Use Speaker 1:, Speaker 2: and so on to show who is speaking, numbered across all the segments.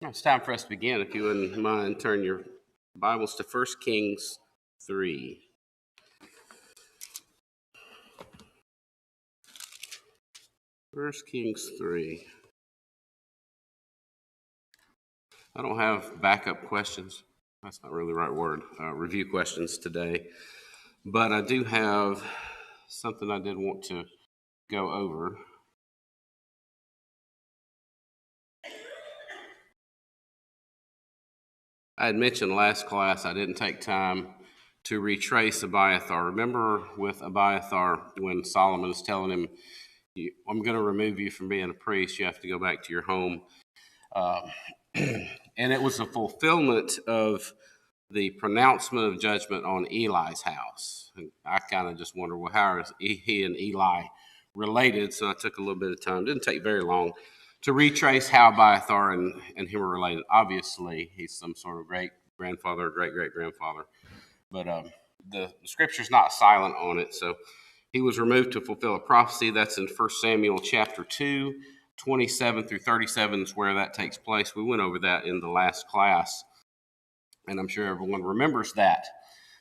Speaker 1: It's time for us to begin. If you wouldn't mind, turn your Bibles to 1 Kings 3. 1 Kings 3. I don't have backup questions. That's not really the right word. Review questions today. But I do have something I did want to go over. I had mentioned last class I didn't take time to retrace Abiathar. Remember with Abiathar when Solomon is telling him, I'm going to remove you from being a priest. You have to go back to your home. And it was a fulfillment of the pronouncement of judgment on Eli's house. And I kind of just wonder, well, how is he and Eli related? So I took a little bit of time. It didn't take very long to retrace how Abiathar and him are related. Obviously, he's some sort of great-grandfather, great-great-grandfather. But the scripture's not silent on it. So he was removed to fulfill a prophecy. That's in 1 Samuel chapter 2. 27 through 37 is where that takes place. We went over that in the last class, and I'm sure everyone remembers that.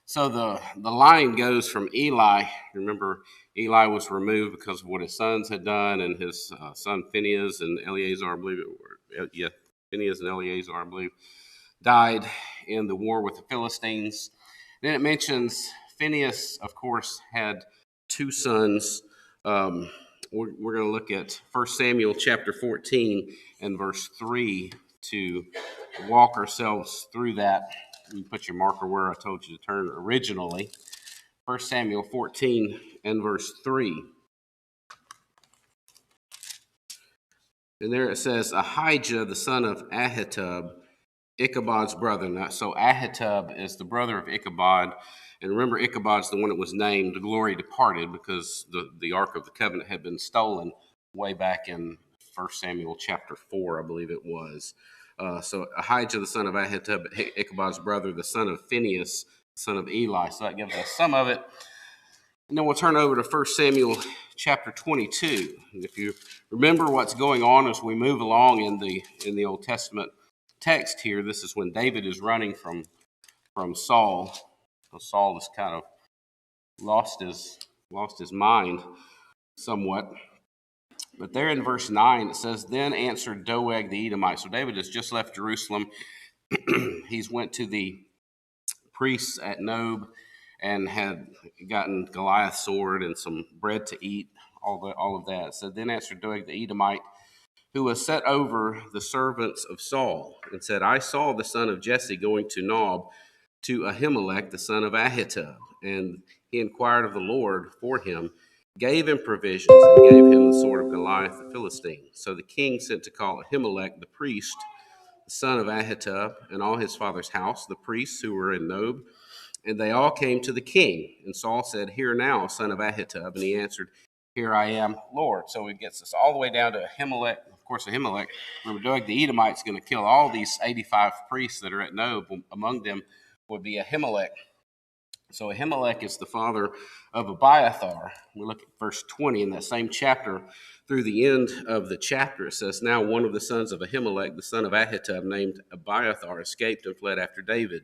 Speaker 1: So the line goes from Eli. Remember, Eli was removed because of what his sons had done, and his son Phinehas and Eleazar, I believe Phinehas and Eleazar, I believe, died in the war with the Philistines. Then it mentions Phinehas, of course, had two sons. We're going to look at 1 Samuel chapter 14 and verse 3 to walk ourselves through that. You put your marker where I told you to turn originally. 1 Samuel 14 and verse 3. And there it says, Ahijah, the son of Ahitub, Ichabod's brother. Now, so Ahitub is the brother of Ichabod. And remember, Ichabod's the one that was named the glory departed because the Ark of the Covenant had been stolen way back in 1 Samuel chapter 4, I believe it was. So Ahijah, the son of Ahitub, Ichabod's brother, the son of Phinehas, the son of Eli. So that gives us some of it. And then we'll turn over to 1 Samuel chapter 22. And if you remember what's going on as we move along in the Old Testament text here, this is when David is running from Saul. So Saul has kind of lost his mind somewhat. But there in verse 9, it says, Then answered Doeg the Edomite. So David has just left Jerusalem. He's went to the priests at Nob and had gotten Goliath's sword and some bread to eat, all of that. So then answered Doeg the Edomite, who was set over the servants of Saul, and said, I saw the son of Jesse going to Nob to Ahimelech, the son of Ahitub, and he inquired of the Lord for him, gave him provisions, and gave him the sword of Goliath the Philistine. So the king sent to call Ahimelech the priest, the son of Ahitub, and all his father's house, the priests who were in Nob, and they all came to the king. And Saul said, Hear now, son of Ahitub. And he answered, Here I am, Lord. So it gets us all the way down to Ahimelech. Of course, Ahimelech, remember, Doeg the Edomite's going to kill all these 85 priests that are at Nob. Among them would be Ahimelech. So Ahimelech is the father of Abiathar. We look at verse 20 in that same chapter. Through the end of the chapter, it says, Now one of the sons of Ahimelech, the son of Ahitub, named Abiathar, escaped and fled after David.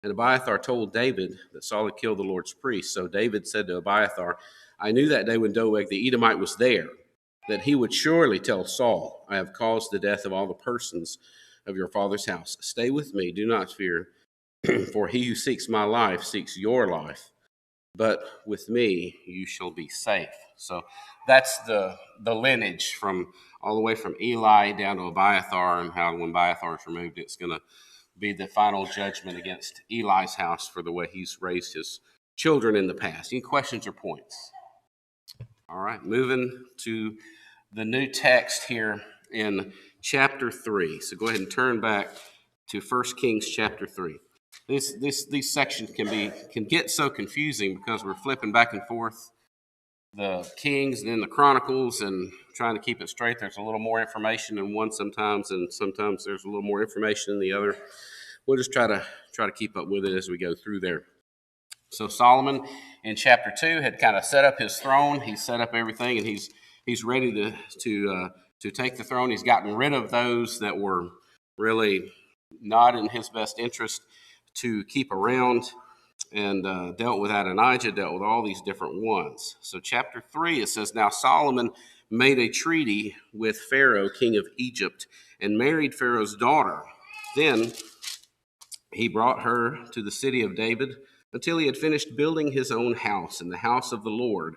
Speaker 1: And Abiathar told David that Saul had killed the Lord's priest. So David said to Abiathar, I knew that day when Doeg the Edomite was there, that he would surely tell Saul, I have caused the death of all the persons of your father's house. Stay with me, do not fear, for he who seeks my life seeks your life. But with me you shall be safe. So that's the lineage from all the way from Eli down to Abiathar, and how when Abiathar is removed, it's going to be the final judgment against Eli's house for the way he's raised his children in the past. Any questions or points? All right, moving to the new text here in chapter 3. So go ahead and turn back to 1 Kings chapter 3. These sections can get so confusing because we're flipping back and forth the Kings and then the Chronicles and trying to keep it straight. There's a little more information in one sometimes, and sometimes there's a little more information in the other. We'll just try to keep up with it as we go through there. So Solomon in chapter 2 had kind of set up his throne. He's set up everything, and he's ready to take the throne. He's gotten rid of those that were really not in his best interest to keep around, and dealt with Adonijah, dealt with all these different ones. So, chapter 3, it says, Now Solomon made a treaty with Pharaoh, king of Egypt, and married Pharaoh's daughter. Then he brought her to the city of David until he had finished building his own house and the house of the Lord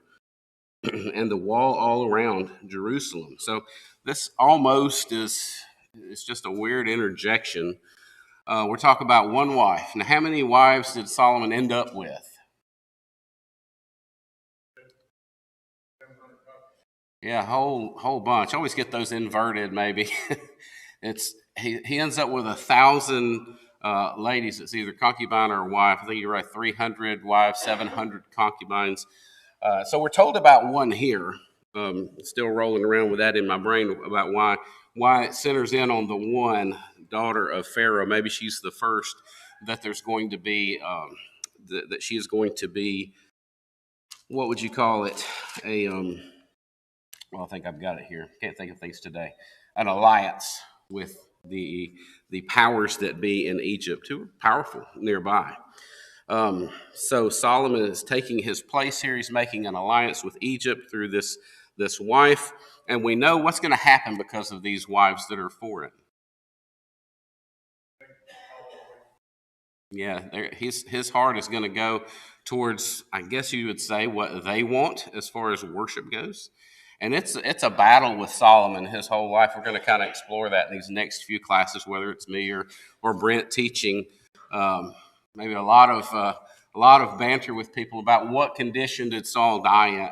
Speaker 1: and the wall all around Jerusalem. So this almost is it's just a weird interjection. We're talking about one wife. Now, how many wives did Solomon end up with? Yeah, whole bunch. I always get those inverted. Maybe he ends up with 1,000 ladies. It's either concubine or wife. I think you're right. 300 wives, 700 concubines. So we're told about one here. Still rolling around with that in my brain about why it centers in on the one daughter of Pharaoh. Maybe she's the first that there's going to be that she is going to be. What would you call it? Well, I think I've got it here. Can't think of things today. An alliance with the powers that be in Egypt, who are powerful nearby. So Solomon is taking his place here. He's making an alliance with Egypt through this wife, and we know what's going to happen because of these wives that are for it. Yeah, his heart is going to go towards, I guess you would say, what they want as far as worship goes. And it's a battle with Solomon his whole life. We're going to kind of explore that in these next few classes, whether it's me or Brent teaching. Maybe a lot of banter with people about what condition did Saul die in.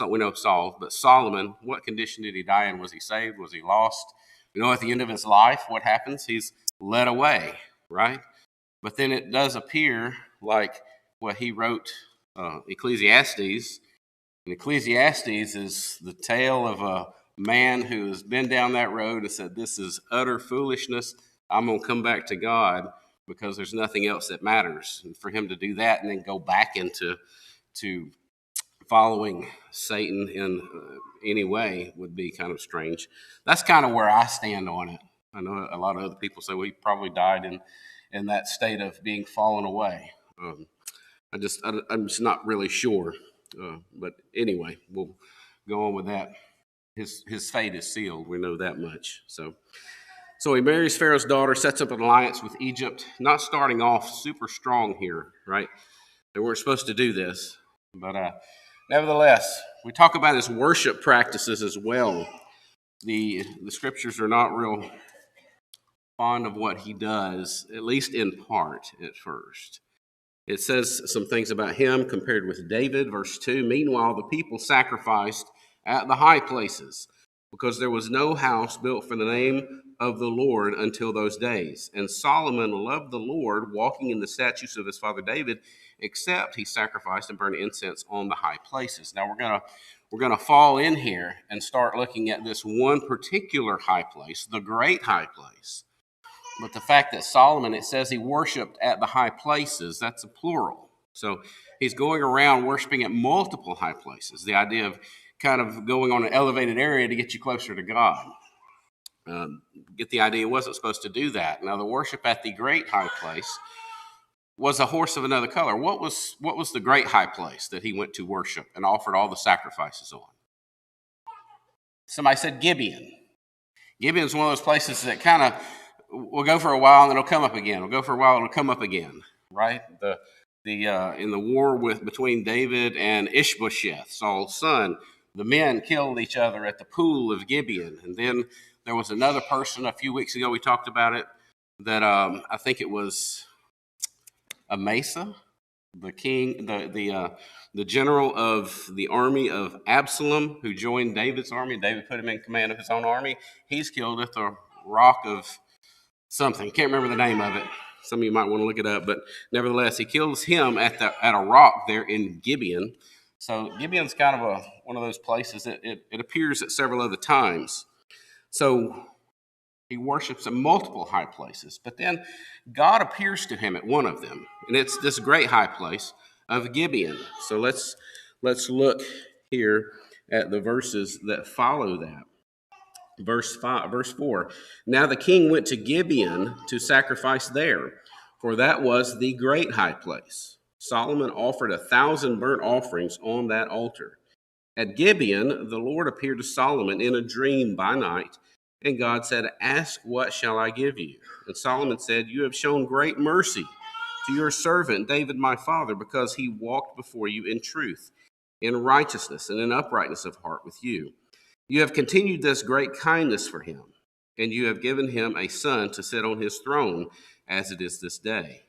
Speaker 1: We know Saul, but Solomon, what condition did he die in? Was he saved? Was he lost? You know, at the end of his life, what happens? He's led away, right? But then it does appear like what he wrote, Ecclesiastes. And Ecclesiastes is the tale of a man who has been down that road and said, this is utter foolishness. I'm going to come back to God because there's nothing else that matters. And for him to do that and then go back into following Satan in any way would be kind of strange. That's kind of where I stand on it. I know a lot of other people say, well, he probably died in that state of being fallen away. I'm just not really sure. But anyway, we'll go on with that. His fate is sealed. We know that much. So he marries Pharaoh's daughter, sets up an alliance with Egypt, not starting off super strong here, right? They weren't supposed to do this. But nevertheless, we talk about his worship practices as well. The scriptures are not real fond of what he does, at least in part at first. It says some things about him compared with David, verse 2. Meanwhile, the people sacrificed at the high places because there was no house built for the name of the Lord until those days. And Solomon loved the Lord, walking in the statutes of his father David, except he sacrificed and burned incense on the high places. Now we're gonna fall in here and start looking at this one particular high place, the great high place. But the fact that Solomon, it says he worshiped at the high places, that's a plural. So he's going around worshiping at multiple high places. The idea of kind of going on an elevated area to get you closer to God. Get the idea, he wasn't supposed to do that. Now the worship at the great high place was a horse of another color. What was the great high place that he went to worship and offered all the sacrifices on? Somebody said Gibeon. Gibeon's one of those places that kind of we'll go for a while and it'll come up again. We'll go for a while and it'll come up again, right? In the war between David and Ishbosheth, Saul's son, the men killed each other at the pool of Gibeon. And then there was another person a few weeks ago, we talked about it, that I think it was Amasa, the king, the general of the army of Absalom, who joined David's army. David put him in command of his own army. He's killed at the rock of something. Can't remember the name of it. Some of you might want to look it up, but nevertheless, he kills him at a rock there in Gibeon. So Gibeon's kind of one of those places that it appears at several other times. So he worships at multiple high places, but then God appears to him at one of them, and it's this great high place of Gibeon. So let's look here at the verses that follow that. Verse 4. Now the king went to Gibeon to sacrifice there, for that was the great high place. Solomon offered 1,000 burnt offerings on that altar. At Gibeon, the Lord appeared to Solomon in a dream by night, and God said, Ask, what shall I give you? And Solomon said, You have shown great mercy to your servant David my father, because he walked before you in truth, in righteousness, and in uprightness of heart with you. You have continued this great kindness for him, and you have given him a son to sit on his throne, as it is this day.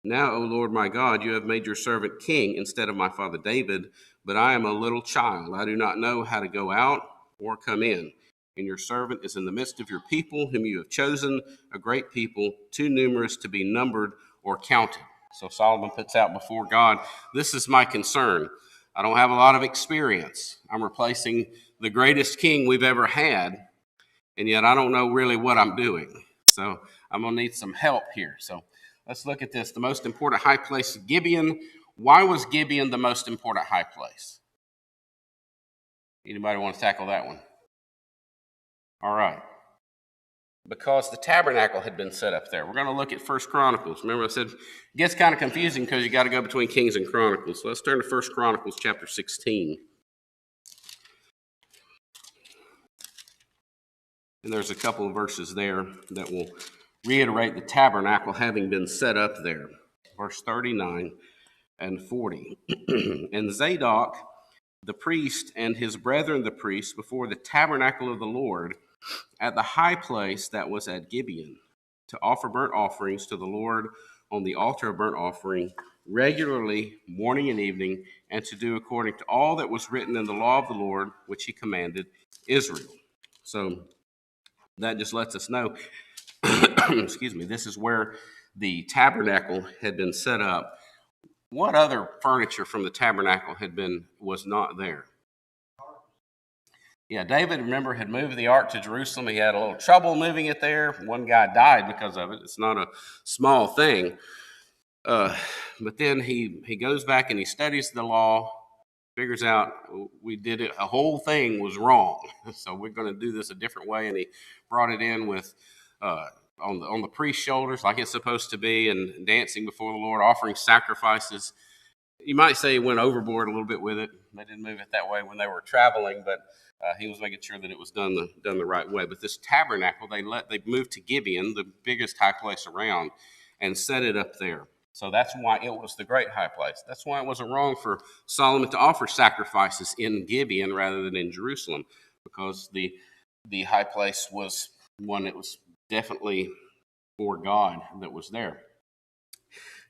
Speaker 1: Now, O Lord my God, you have made your servant king instead of my father David, but I am a little child. I do not know how to go out or come in. And your servant is in the midst of your people, whom you have chosen, a great people, too numerous to be numbered or counted. So Solomon puts out before God, this is my concern. I don't have a lot of experience. I'm replacing the greatest king we've ever had, and yet I don't know really what I'm doing. So I'm going to need some help here. So let's look at this. The most important high place, Gibeon. Why was Gibeon the most important high place? Anybody want to tackle that one? All right. Because the tabernacle had been set up there. We're going to look at 1 Chronicles. Remember I said it gets kind of confusing because you got to go between Kings and Chronicles. So let's turn to 1 Chronicles chapter 16. And there's a couple of verses there that will reiterate the tabernacle having been set up there. Verse 39 and 40. And Zadok, the priest, and his brethren the priests, before the tabernacle of the Lord, at the high place that was at Gibeon, to offer burnt offerings to the Lord on the altar of burnt offering, regularly, morning and evening, and to do according to all that was written in the law of the Lord, which he commanded Israel. So that just lets us know, excuse me, this is where the tabernacle had been set up. What other furniture from the tabernacle was not there? Yeah, David, remember, had moved the ark to Jerusalem. He had a little trouble moving it there. One guy died because of it. It's not a small thing. But then he goes back and he studies the law, figures out we did it, a whole thing was wrong. So we're going to do this a different way. And he brought it in with on the priest's shoulders like it's supposed to be, and dancing before the Lord, offering sacrifices. You might say he went overboard a little bit with it. They didn't move it that way when they were traveling, but he was making sure that it was done the right way. But this tabernacle, they moved to Gibeon, the biggest high place around, and set it up there. So that's why it was the great high place. That's why it wasn't wrong for Solomon to offer sacrifices in Gibeon rather than in Jerusalem, because the high place was one that was definitely for God that was there.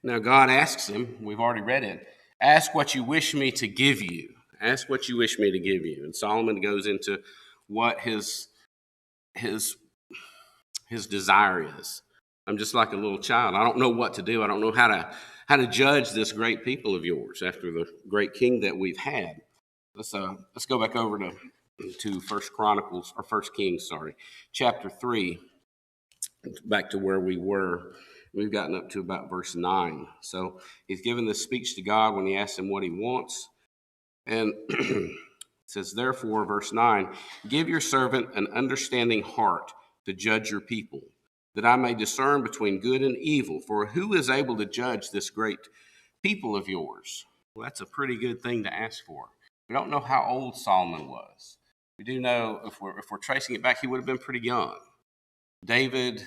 Speaker 1: Now God asks him, we've already read it, ask what you wish me to give you. Ask what you wish me to give you. And Solomon goes into what his desire is. I'm just like a little child. I don't know what to do. I don't know how to judge this great people of yours after the great king that we've had. Let's go back over to First Chronicles, or First Kings, chapter 3, back to where we were. We've gotten up to about verse 9. So he's given this speech to God when he asks him what he wants. And it says, therefore, verse 9, give your servant an understanding heart to judge your people, that I may discern between good and evil. For who is able to judge this great people of yours? Well, that's a pretty good thing to ask for. We don't know how old Solomon was. We do know, if we're tracing it back, he would have been pretty young. David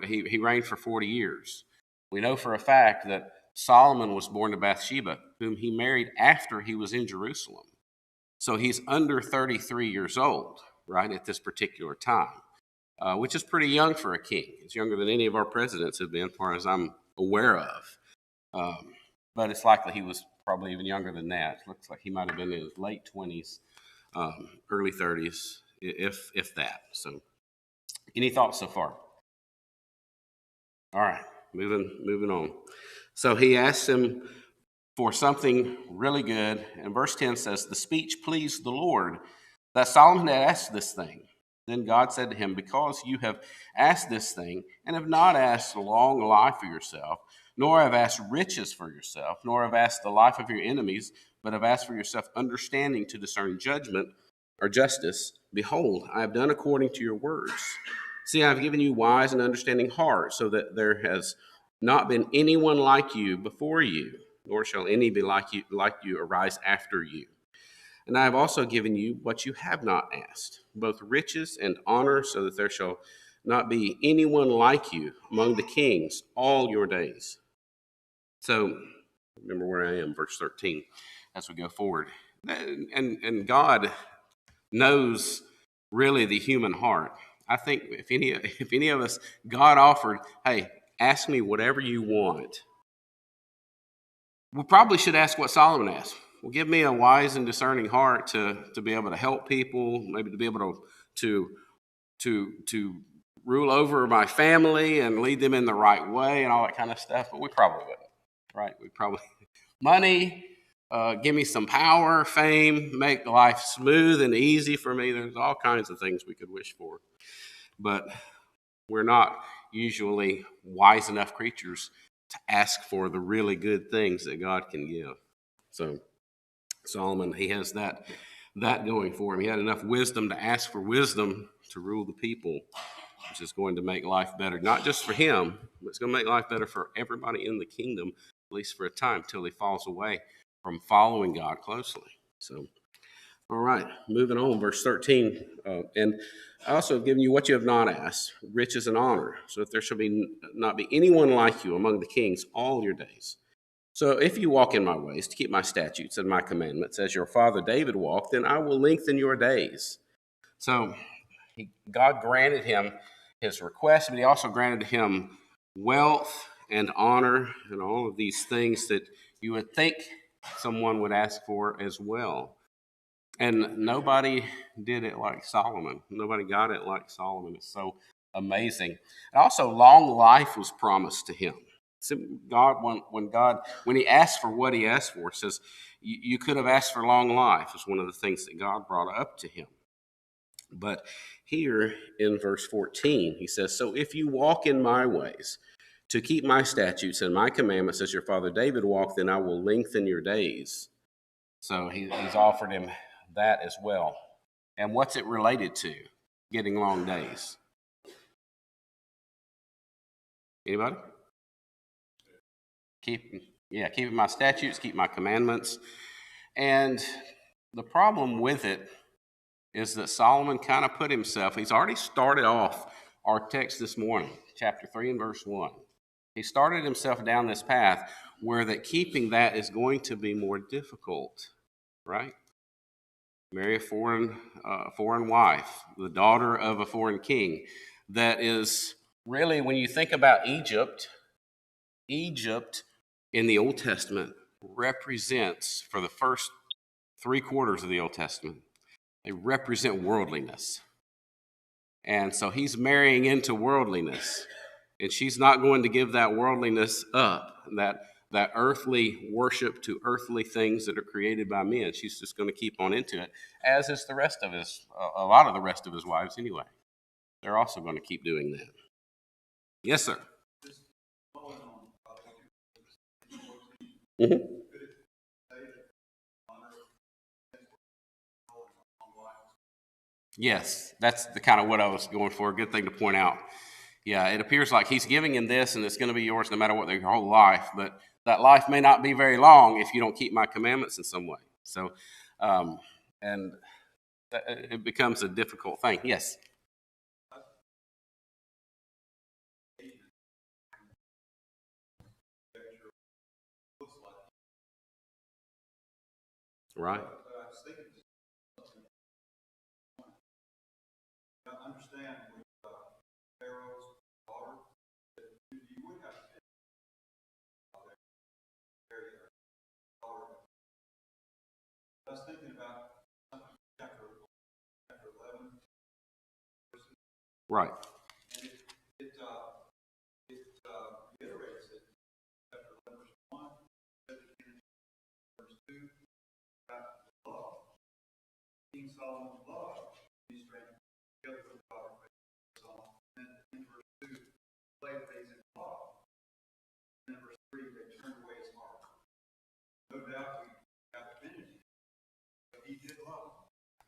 Speaker 1: he reigned for 40 years. We know for a fact that Solomon was born to Bathsheba, whom he married after he was in Jerusalem. So he's under 33 years old, right, at this particular time, which is pretty young for a king. It's younger than any of our presidents have been, as far as I'm aware of. But it's likely he was probably even younger than that. It looks like he might have been in his late 20s, early 30s, if that. So any thoughts so far? All right, moving on. So he asks him for something really good. And verse 10 says, the speech pleased the Lord, that Solomon had asked this thing. Then God said to him, because you have asked this thing, and have not asked a long life for yourself, nor have asked riches for yourself, nor have asked the life of your enemies, but have asked for yourself understanding to discern judgment or justice, Behold, I have done according to your words. See, I have given you wise and understanding heart, so that there has not been anyone like you before you, nor shall any be like you arise after you. And I have also given you what you have not asked, both riches and honor, so that there shall not be anyone like you among the kings all your days. So remember where I am, verse 13, as we go forward. And God knows really the human heart. I think if any of us, God offered, hey, ask me whatever you want. We probably should ask what Solomon asked. Well, give me a wise and discerning heart to be able to help people, maybe to be able to rule over my family and lead them in the right way and all that kind of stuff. But we probably wouldn't, right? We probably money, give me some power, fame, make life smooth and easy for me. There's all kinds of things we could wish for, but we're not usually wise enough creatures to ask for the really good things that God can give. So Solomon, he has that going for him. He had enough wisdom to ask for wisdom to rule the people, which is going to make life better, not just for him, but it's going to make life better for everybody in the kingdom, at least for a time, till he falls away from following God closely. So, all right, moving on, verse 13. And I also have given you what you have not asked, riches and honor, so that there shall not be anyone like you among the kings all your days. So if you walk in my ways to keep my statutes and my commandments, as your father David walked, then I will lengthen your days. So God granted him his request, but he also granted him wealth and honor and all of these things that you would think someone would ask for as well. And nobody did it like Solomon. Nobody got it like Solomon. It's so amazing. And also, long life was promised to him. So God, when he asked for what he asked for, it says, you could have asked for long life, is one of the things that God brought up to him. But here in verse 14, he says, so if you walk in my ways to keep my statutes and my commandments as your father David walked, then I will lengthen your days. So he's offered him that as well. And what's it related to? Getting long days. Anybody? Keeping my statutes, keep my commandments. And the problem with it is that Solomon kind of put himself, he's already started off our text this morning, chapter 3 and verse 1. He started himself down this path where that keeping that is going to be more difficult, right? Marry a foreign wife, the daughter of a foreign king. That is really, when you think about Egypt in the Old Testament represents, for the first 3/4 of the Old Testament, they represent worldliness. And so he's marrying into worldliness. And she's not going to give that worldliness up, that earthly worship to earthly things that are created by men. She's just going to keep on into it, as is a lot of the rest of his wives anyway. They're also going to keep doing that. Yes, sir. Mm-hmm. Yes, that's the kind of what I was going for. Good thing to point out. Yeah, it appears like he's giving him this, and it's going to be yours no matter what, your whole life. But that life may not be very long if you don't keep my commandments in some way. So, and it becomes a difficult thing. Yes. Right. Right.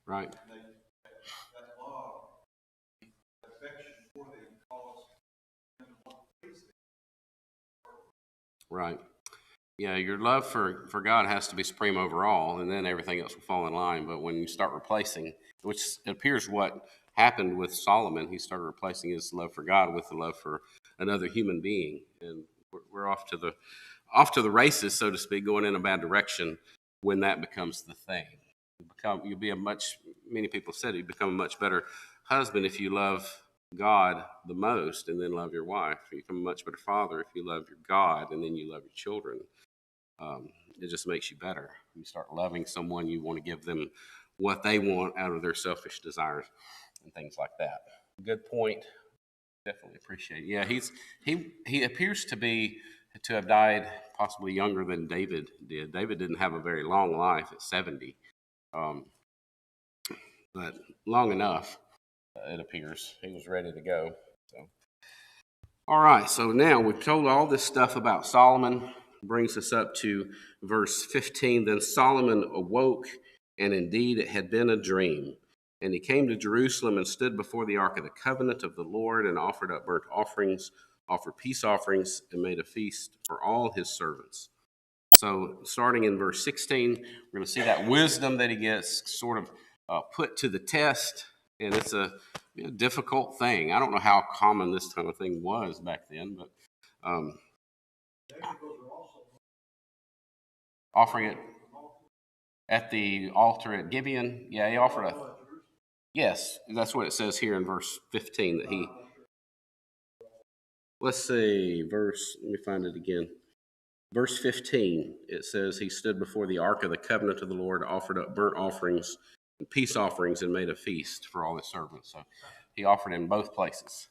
Speaker 1: Right. Right. Yeah, your love for God has to be supreme overall, and then everything else will fall in line. But when you start replacing, which it appears what happened with Solomon, he started replacing his love for God with the love for another human being, and we're off to the races, so to speak, going in a bad direction when that becomes the thing. You'll be a much many people said you become a much better husband if you love God the most and then love your wife. You become a much better father if you love your God and then you love your children. It just makes you better. You start loving someone, you want to give them what they want out of their selfish desires and things like that. Good point. Definitely appreciate it. Yeah, he appears to have died possibly younger than David did. David didn't have a very long life at 70, um, but long enough. It appears he was ready to go. So, all right. So now we've told all this stuff about Solomon. Brings us up to verse 15. Then Solomon awoke, and indeed it had been a dream. And he came to Jerusalem and stood before the ark of the covenant of the Lord and offered up burnt offerings, offered peace offerings, and made a feast for all his servants. So, starting in verse 16, we're going to see that wisdom that he gets sort of put to the test, and it's a difficult thing. I don't know how common this kind of thing was back then, but offering it at the altar at Gibeon, yeah, he offered a. Yes, that's what it says here in verse 15 that he. Let's see, let me find it again. Verse 15, it says, he stood before the ark of the covenant of the Lord, offered up burnt offerings and peace offerings, and made a feast for all his servants. So he offered in both places.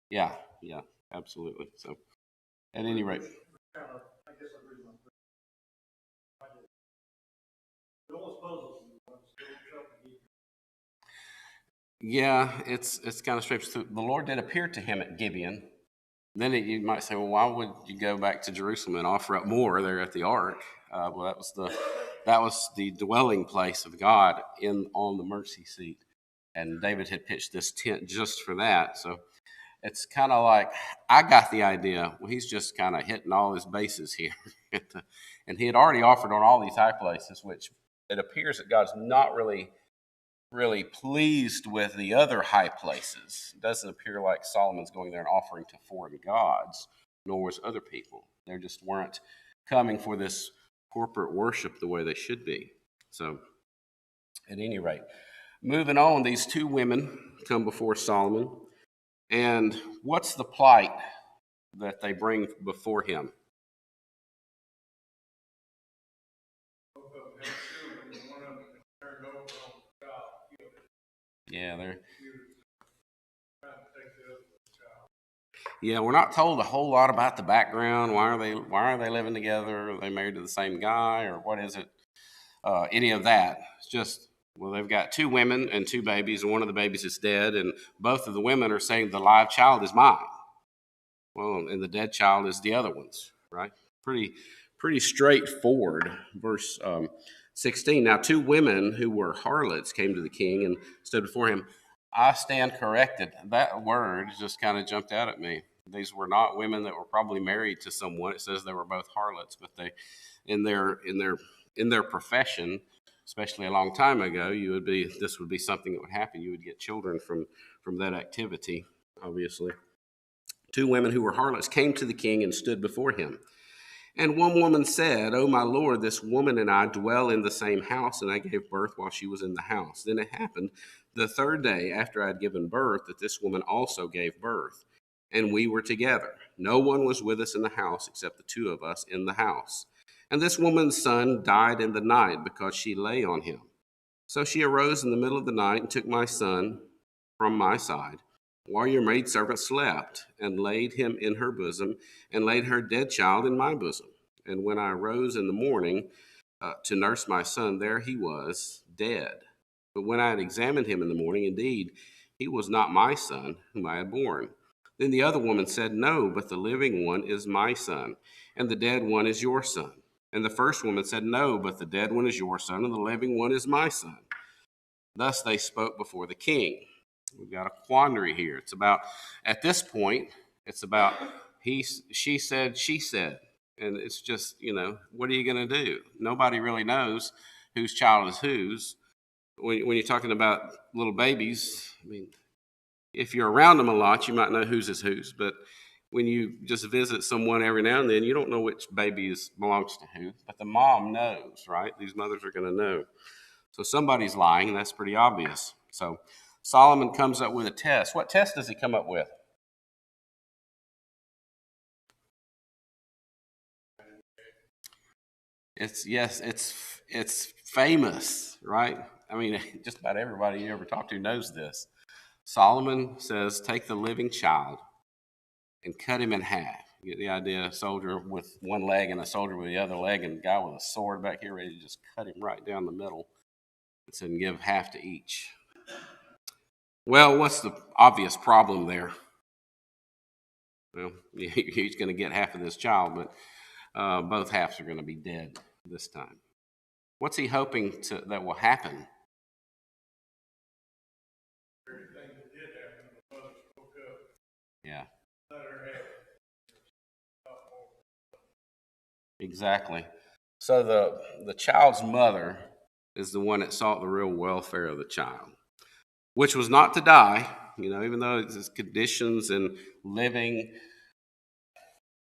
Speaker 1: Yeah, yeah, absolutely. So at any rate. Yeah, it's kind of strange. So the Lord did appear to him at Gibeon. Then you might say, well, why would you go back to Jerusalem and offer up more there at the ark? Well, that was the dwelling place of God on the mercy seat, and David had pitched this tent just for that. So it's kind of like I got the idea. Well, he's just kind of hitting all his bases here, and he had already offered on all these high places, which it appears that God's not really pleased with the other high places. It doesn't appear like Solomon's going there and offering to foreign gods, nor was other people. They just weren't coming for this corporate worship the way they should be. So, at any rate, moving on, these two women come before Solomon. And what's the plight that they bring before him? Yeah, we're not told a whole lot about the background. Why are they living together? Are they married to the same guy, or what is it? Any of that? It's just, well, they've got two women and two babies, and one of the babies is dead, and both of the women are saying the live child is mine. Well, and the dead child is the other one's, right? Pretty straightforward. Verse 16. Now, two women who were harlots came to the king and stood before him. I stand corrected. That word just kind of jumped out at me. These were not women that were probably married to someone. It says they were both harlots, but they, in their profession, especially a long time ago, this would be something that would happen. You would get children from that activity, obviously. Two women who were harlots came to the king and stood before him. And one woman said, "O my lord, this woman and I dwell in the same house, and I gave birth while she was in the house. Then it happened the third day after I had given birth that this woman also gave birth, and we were together. No one was with us in the house except the two of us in the house. And this woman's son died in the night because she lay on him. So she arose in the middle of the night and took my son from my side, while your maidservant slept, and laid him in her bosom, and laid her dead child in my bosom. And when I arose in the morning to nurse my son, there he was, dead. But when I had examined him in the morning, indeed, he was not my son whom I had born. Then the other woman said, No, but the living one is my son, and the dead one is your son. And the first woman said, No, but the dead one is your son, and the living one is my son. Thus they spoke before the king. We've got a quandary here. At this point, it's about She said, she said. And it's just, what are you going to do? Nobody really knows whose child is whose. When you're talking about little babies, I mean, if you're around them a lot, you might know whose is whose. But when you just visit someone every now and then, you don't know which baby belongs to who. But the mom knows, right? These mothers are going to know. So somebody's lying, and that's pretty obvious. So Solomon comes up with a test. What test does he come up with? It's famous, right? I mean, just about everybody you ever talk to knows this. Solomon says, take the living child and cut him in half. You get the idea? A soldier with one leg and a soldier with the other leg, and a guy with a sword back here ready to just cut him right down the middle and give half to each. Well, what's the obvious problem there? Well, he's going to get half of this child, but both halves are going to be dead this time. What's he hoping that will happen? Yeah. Exactly. So the child's mother is the one that sought the real welfare of the child, which was not to die, even though it's conditions and living,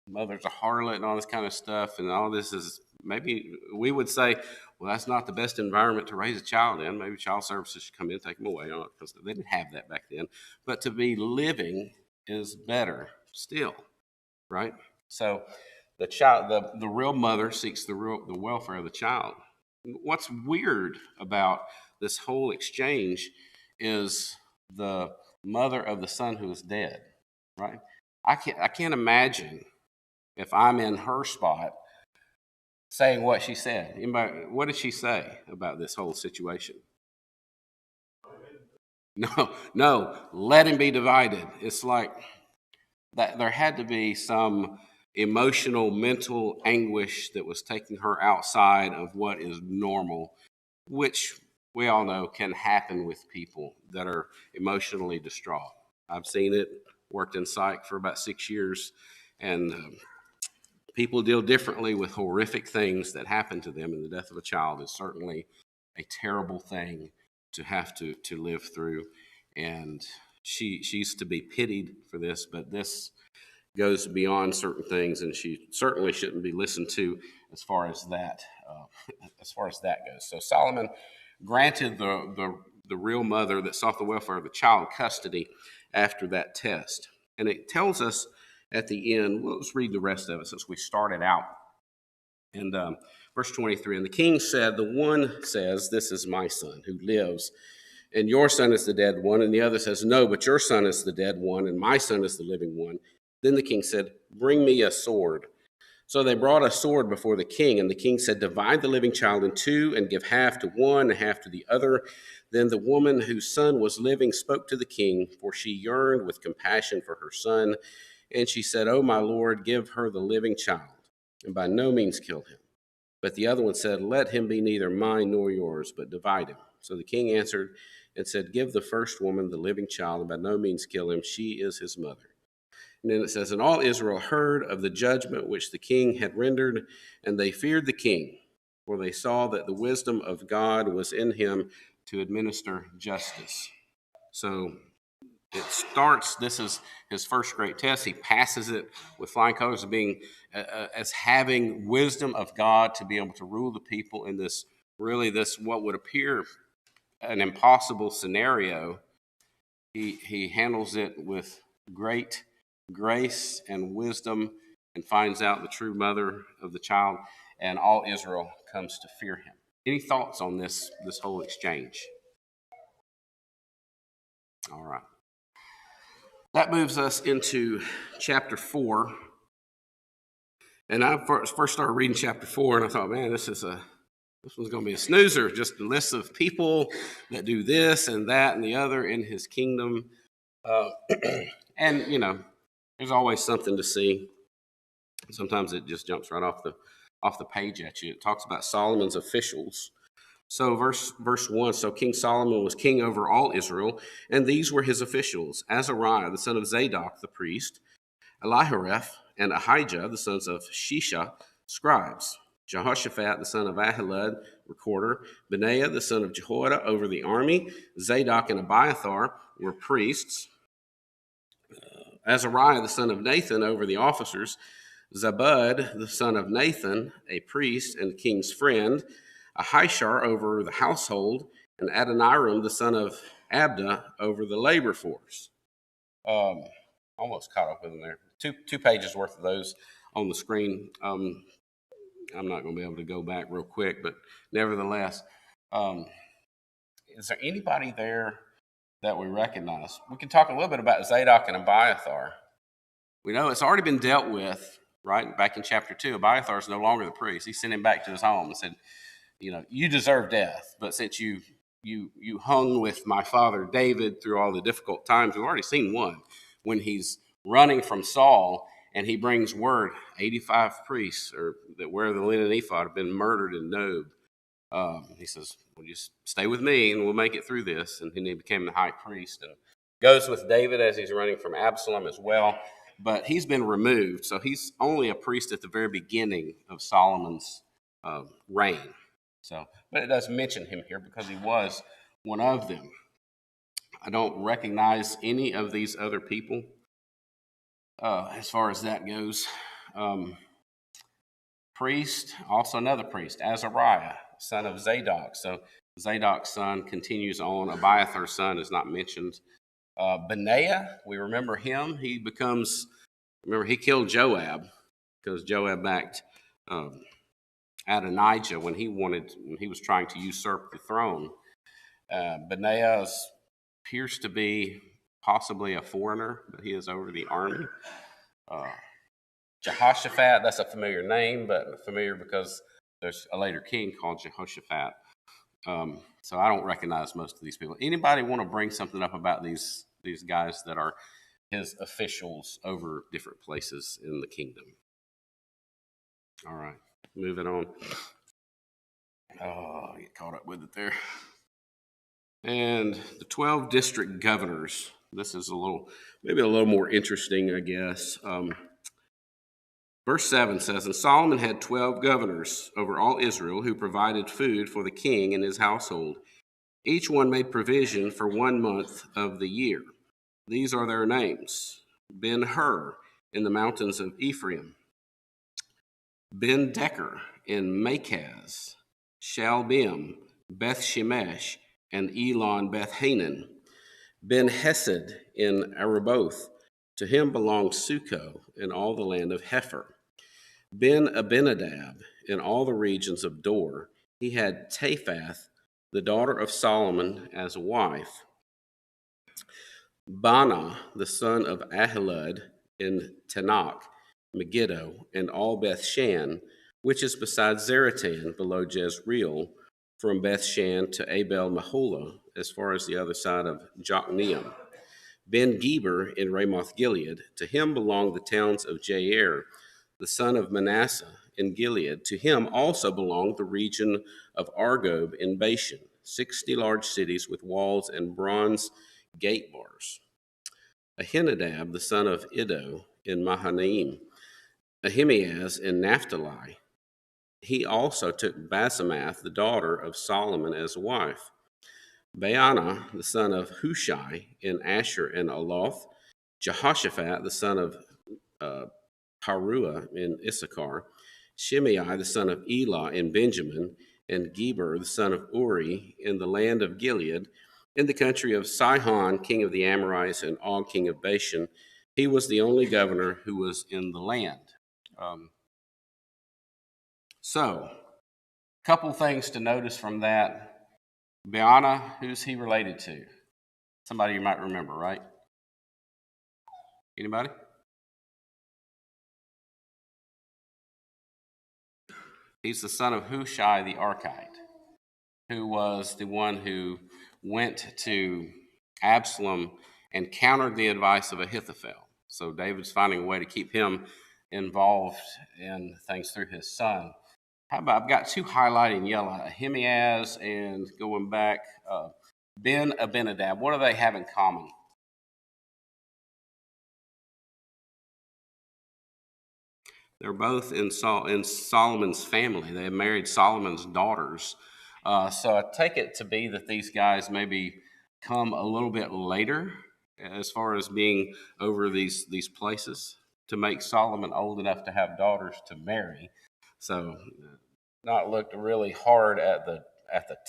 Speaker 1: mother's a harlot and all this kind of stuff, and all this is, maybe we would say, well, that's not the best environment to raise a child in. Maybe child services should come in and take them away, because they didn't have that back then. But to be living is better still, right? So the child, the real mother seeks the welfare of the child. What's weird about this whole exchange is the mother of the son who is dead, right? I can't imagine if I'm in her spot saying what she said. What did she say about this whole situation? No, let him be divided. It's like that there had to be some emotional, mental anguish that was taking her outside of what is normal, which we all know can happen with people that are emotionally distraught. I've seen it, worked in psych for about 6 years, and people deal differently with horrific things that happen to them, and the death of a child is certainly a terrible thing to have to live through. And she's to be pitied for this, but this goes beyond certain things, and she certainly shouldn't be listened to as far as that goes. So Solomon granted the real mother that sought the welfare of the child custody after that test, and it tells us at the end. Well, let's read the rest of it since we started out. And verse 23, and the king said, the one says, this is my son who lives, and your son is the dead one. And the other says, no, but your son is the dead one, and my son is the living one. Then the king said, bring me a sword. So they brought a sword before the king, and the king said, divide the living child in two, and give half to one and half to the other. Then the woman whose son was living spoke to the king, for she yearned with compassion for her son. And she said, oh, my lord, give her the living child, and by no means kill him. But the other one said, let him be neither mine nor yours, but divide him. So the king answered and said, give the first woman the living child, and by no means kill him. She is his mother. And then it says, and all Israel heard of the judgment which the king had rendered, and they feared the king, for they saw that the wisdom of God was in him to administer justice. So it starts, this is his first great test. He passes it with flying colors of being, as having wisdom of God to be able to rule the people in this what would appear an impossible scenario. He handles it with great grace and wisdom, and finds out the true mother of the child, and all Israel comes to fear him. Any thoughts on this whole exchange? All right. That moves us into chapter 4. And I first started reading chapter 4, and I thought, man, this one's going to be a snoozer. Just a list of people that do this and that and the other in his kingdom. And, there's always something to see. Sometimes it just jumps right off the page at you. It talks about Solomon's officials. So verse 1, so King Solomon was king over all Israel, and these were his officials: Azariah, the son of Zadok, the priest; Elihoreph, and Ahijah, the sons of Shisha, scribes. Jehoshaphat, the son of Ahilud, recorder. Benaiah, the son of Jehoiada, over the army. Zadok and Abiathar were priests. Azariah, the son of Nathan, over the officers. Zabud, the son of Nathan, a priest and the king's friend. Ahishar over the household. And Adoniram, the son of Abda, over the labor force. Almost caught up with them there. Two pages worth of those on the screen. I'm not going to be able to go back real quick, but nevertheless, is there anybody there that we recognize? We can talk a little bit about Zadok and Abiathar. We know it's already been dealt with, right? Back in chapter 2, Abiathar is no longer the priest. He sent him back to his home and said, you deserve death, but since you hung with my father David through all the difficult times, we've already seen one when he's running from Saul and he brings word 85 priests that wear the linen ephod have been murdered in Nob. He says, well, just stay with me and we'll make it through this. And then he became the high priest and goes with David as he's running from Absalom as well. But he's been removed, so he's only a priest at the very beginning of Solomon's reign. But it does mention him here because he was one of them. I don't recognize any of these other people as far as that goes. Priest, also another priest, Azariah, son of Zadok. So Zadok's son continues on. Abiathar's son is not mentioned. Benaiah, we remember him. He killed Joab because Joab backed Adonijah when he was trying to usurp the throne. Benaiah appears to be possibly a foreigner, but he is over the army. Jehoshaphat, that's a familiar name, but familiar because there's a later king called Jehoshaphat. So I don't recognize most of these people. Anybody want to bring something up about these guys that are his officials over different places in the kingdom? All right, moving on. Oh, I get caught up with it there. And the 12 district governors. This is maybe a little more interesting, I guess. Verse 7 says, and Solomon had 12 governors over all Israel who provided food for the king and his household. Each one made provision for 1 month of the year. These are their names: Ben-Hur in the mountains of Ephraim, Ben-Decker in Makaz, Shalbim, Beth-Shemesh, and Elon Beth-Hanan, Ben-Hesed in Araboth. To him belonged Succoth and all the land of Hepher. Ben-Abinadab in all the regions of Dor. He had Taphath, the daughter of Solomon, as a wife. Bana, the son of Ahilud, in Tanakh, Megiddo, and all Beth-Shan, which is beside Zaratan, below Jezreel, from Beth-Shan to Abel-Maholah, as far as the other side of Jokneam. Ben-Geber in Ramoth-Gilead. To him belonged the towns of Jair, the son of Manasseh, in Gilead. To him also belonged the region of Argob in Bashan, 60 large cities with walls and bronze gate bars. Ahinadab, the son of Iddo, in Mahanaim. Ahimaaz in Naphtali. He also took Basemath, the daughter of Solomon, as a wife. Baana, the son of Hushai, in Asher and Aloth. Jehoshaphat, the son of Paruah, in Issachar. Shimei, the son of Elah, in Benjamin. And Geber, the son of Uri, in the land of Gilead, in the country of Sihon, king of the Amorites, and Og, king of Bashan. He was the only governor who was in the land. So, a couple things to notice from that. Baana, who's he related to? Somebody you might remember, right? Anybody? He's the son of Hushai the Archite, who was the one who went to Absalom and countered the advice of Ahithophel. So David's finding a way to keep him involved in things through his son. How about, I've got two highlighted in yellow, Ahimaaz and going back, Ben-Abinadab. What do they have in common? They're both in Solomon's family. They married Solomon's daughters. So I take it to be that these guys maybe come a little bit later as far as being over these places to make Solomon old enough to have daughters to marry. So not looked really hard at the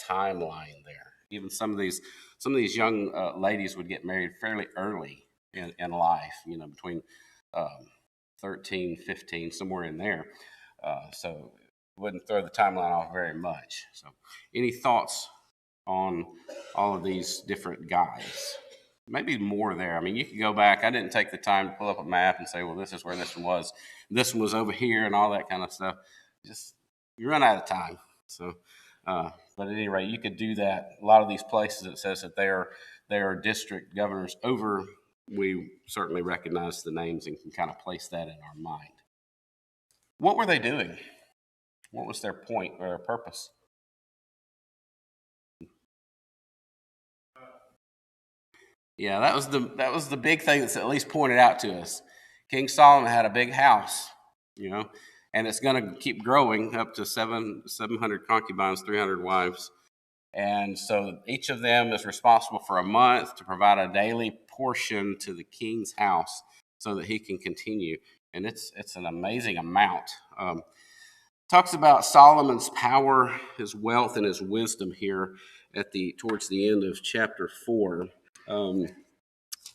Speaker 1: timeline there. Even some of these young ladies would get married fairly early in life, between um, 13, 15, somewhere in there. So wouldn't throw the timeline off very much. So, any thoughts on all of these different guys? Maybe more there. I mean, you could go back. I didn't take the time to pull up a map and say, well, this is where this one was. This one was over here and all that kind of stuff. Just, you run out of time. So, but at any rate, you could do that. A lot of these places, it says that they are district governors over. We certainly recognize the names and can kind of place that in our mind. What were they doing? What was their point or their purpose? Yeah, that was the big thing that's at least pointed out to us. King Solomon had a big house, you know, and it's going to keep growing up to 700 concubines, 300 wives. And so each of them is responsible for a month to provide a daily portion to the king's house so that he can continue. And it's an amazing amount. Talks about Solomon's power, his wealth, and his wisdom here towards the end of chapter 4. Um,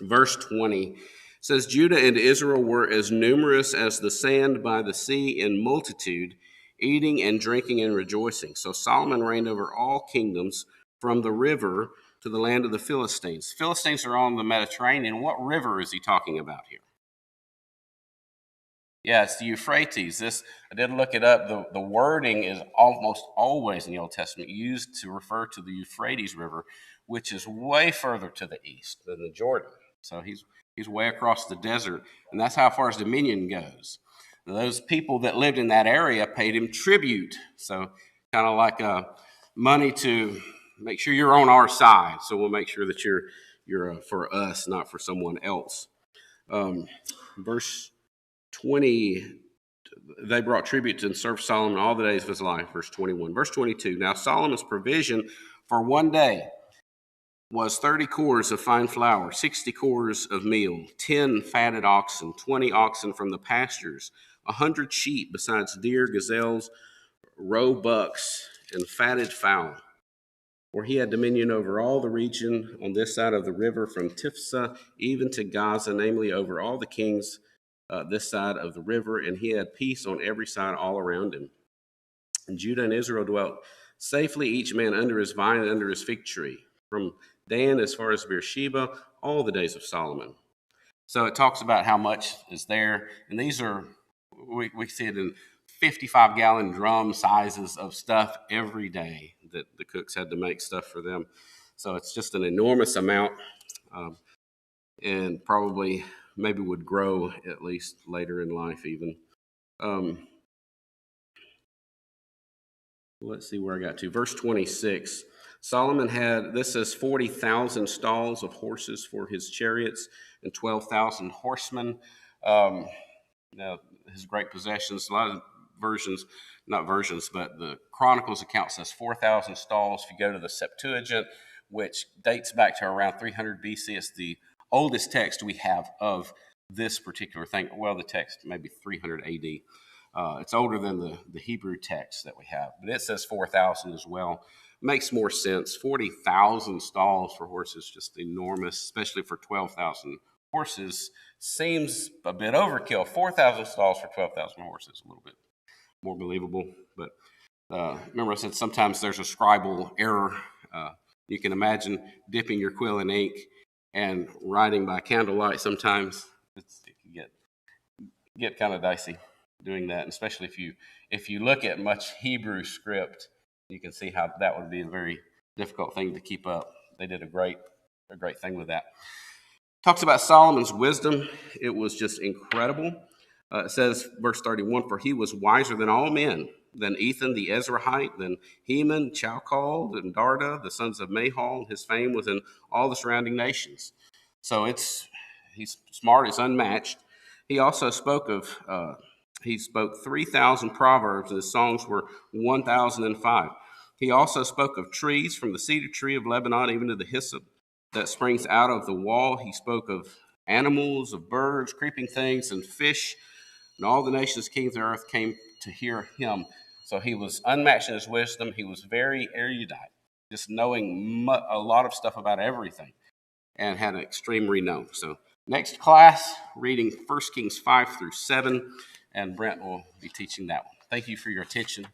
Speaker 1: verse 20 says, Judah and Israel were as numerous as the sand by the sea in multitude, eating and drinking and rejoicing. So Solomon reigned over all kingdoms from the river to the land of the Philistines. Philistines are on the Mediterranean. What river is he talking about here? Yeah, it's the Euphrates. I did look it up. The wording is almost always in the Old Testament used to refer to the Euphrates River, which is way further to the east than the Jordan. So he's way across the desert, and that's how far his dominion goes. Those people that lived in that area paid him tribute. So kind of like money to make sure you're on our side. So we'll make sure that you're for us, not for someone else. Verse 20, they brought tribute and served Solomon all the days of his life. Verse 21. Verse 22, now Solomon's provision for one day was 30 cores of fine flour, 60 cores of meal, 10 fatted oxen, 20 oxen from the pastures, 100 sheep, besides deer, gazelles, roebucks, and fatted fowl. For he had dominion over all the region on this side of the river, from Tiphsah even to Gaza, namely over all the kings this side of the river, and he had peace on every side all around him. And Judah and Israel dwelt safely, each man under his vine and under his fig tree, from Dan as far as Beersheba, all the days of Solomon. So it talks about how much is there, and these are, we see it in 55-gallon drum sizes of stuff every day that the cooks had to make stuff for them. So it's just an enormous amount, and probably maybe would grow at least later in life even. Let's see where I got to. Verse 26. Solomon had, this says 40,000 stalls of horses for his chariots and 12,000 horsemen. Now, his great possessions, a lot of versions, not versions, but the Chronicles account says 4,000 stalls. If you go to the Septuagint, which dates back to around 300 BC, it's the oldest text we have of this particular thing. Well, the text maybe 300 AD. It's older than the Hebrew text that we have, but it says 4,000 as well. Makes more sense. 40,000 stalls for horses, just enormous, especially for 12,000 horses. Seems a bit overkill. 4,000 stalls for 12,000 horses, a little bit more believable. But remember I said sometimes there's a scribal error. You can imagine dipping your quill in ink and writing by candlelight sometimes. It can get kind of dicey doing that, and especially if you look at much Hebrew script, you can see how that would be a very difficult thing to keep up. They did a great thing with that. Talks about Solomon's wisdom. It was just incredible. It says, verse 31, for he was wiser than all men, than Ethan the Ezrahite, than Heman, Chalcol, and Darda, the sons of Mahol. His fame was in all the surrounding nations. So he's smart, it's unmatched. He also spoke of He spoke 3,000 proverbs, and his songs were 1,005. He also spoke of trees, from the cedar tree of Lebanon even to the hyssop that springs out of the wall. He spoke of animals, of birds, creeping things, and fish. And all the nations, kings of the earth came to hear him. So he was unmatched in his wisdom. He was very erudite, just knowing a lot of stuff about everything, and had an extreme renown. So next class, reading 1 Kings 5 through 7, and Brent will be teaching that one. Thank you for your attention.